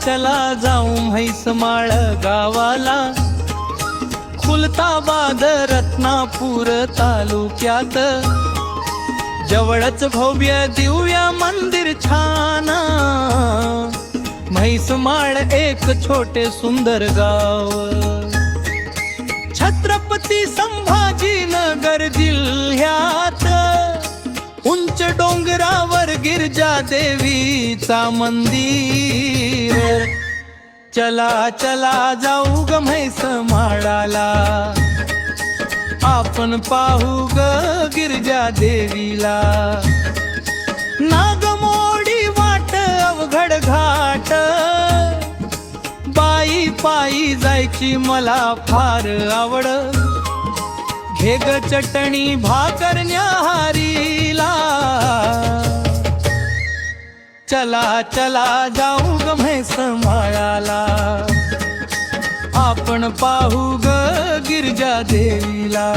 चला जाऊ म्हैसमाळ गावाला, खुलताबाद रत्नापूर तालुक्यात, जवळच भव्य दिव्य मंदिर छान, म्हैसमाळ एक छोटे सुंदर गाव, छत्रपती संभाजीनगर जिल्ह्यात, उंच डोंगरावर गिरजा देवीचा मंदिर, चला चला जाऊ ग म्हैसमाळाला, आपण पाहू ग गिरजा देवीला, नागमोडी वाट अवघड घाट, पायी पायी जायची मला फार आवड, घे ग चटणी भाकर न्याहारीला, चला चला जाऊ ग म्हैसमाळाला, आपण पाहू ग गिरजा देवीला.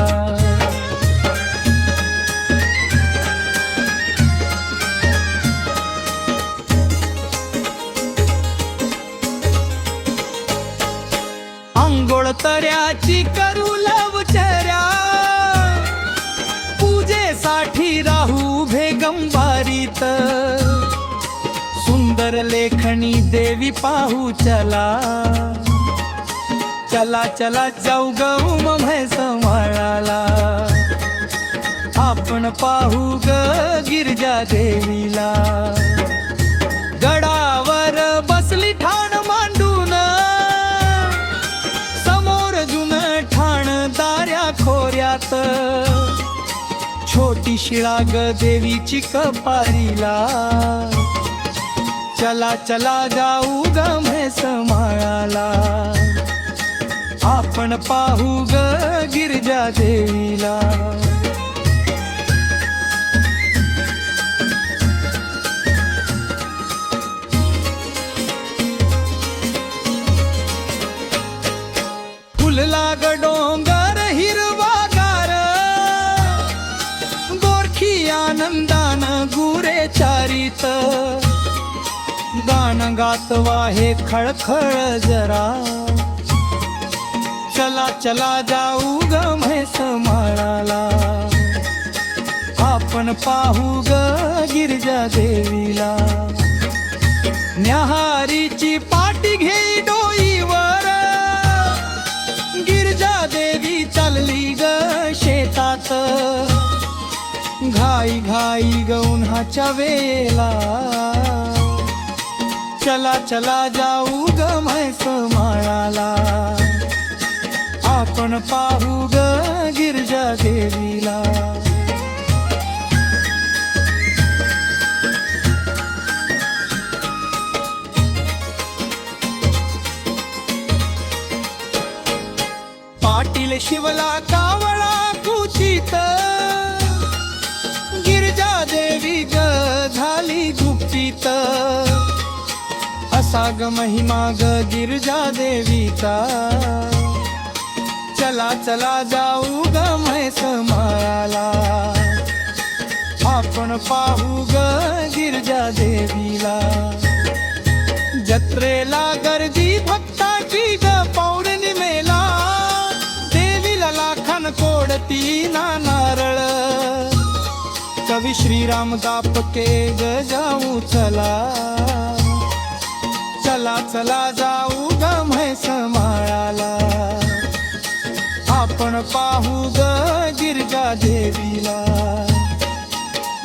अंघोळ तऱ्याची करू लवचर्या, पूजेसाठी राहू भेगंबारीत, सुंदर लेखणी देवी पाहू चला, चला चला जाऊ गऊ म्हैसमाळाला, आपण पाहू ग गिरजा देवीला, गडावर बसली ठाण मांडून, समोर जुन ठाण दाऱ्या खोऱ्यात, छोटी शिळा ग देवीची कपारीला, चला चला जाऊ ग म्हैसमाळाला, आपण पाहू ग गिरजा देवीला. फुलला ग डोंगर हिरवागार, गोरखी आनंदान गुरे चारीत, गाणं गात वाहे खळखळ जरा, चला चला जाऊ ग म्हैसमाळाला, आपण पाहू ग गिरजा देवीला, न्याहारीची पाटी घेई डोईवर, गिरजा देवी चालली ग शेतात, घाई घाई ग उन्हाच्या वेला, चला चला जाऊ ग म्हैसमाळाला, आपण पाहू ग गिरजा देवीला. पाटील शिवला कावळा कुचित, गिरजा देवी ग झाली गुप्तीत, असा ग महिमा ग गिरजा देवीचा, चला चला जाऊ ग म्हैसमाळाला, आपण पाहू ग गिरजा देवीला, जत्रेला गर्दी भक्ताची ग पौर्णिमेला, देवीला लाखन कोडती ना नारळ, कवी श्रीराम दापके ग जाऊ चला, चला चला जाऊ ग म्हैसमाळाला, आपण पाहू ग गिरजा देवीला,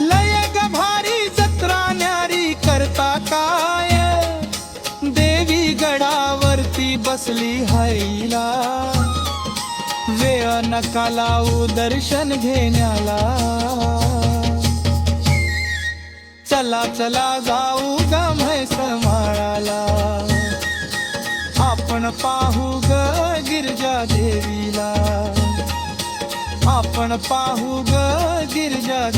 लय ग भारी जत्रा न्यारी करता काय, देवी गडावरती बसली हरीला, वेळ नका लावू दर्शन घेण्याला, चला चला जाऊ ग म्हैसमाळाला, आपण पाहू ग गिरजा देवीला, आपण पाहू ग गिरजा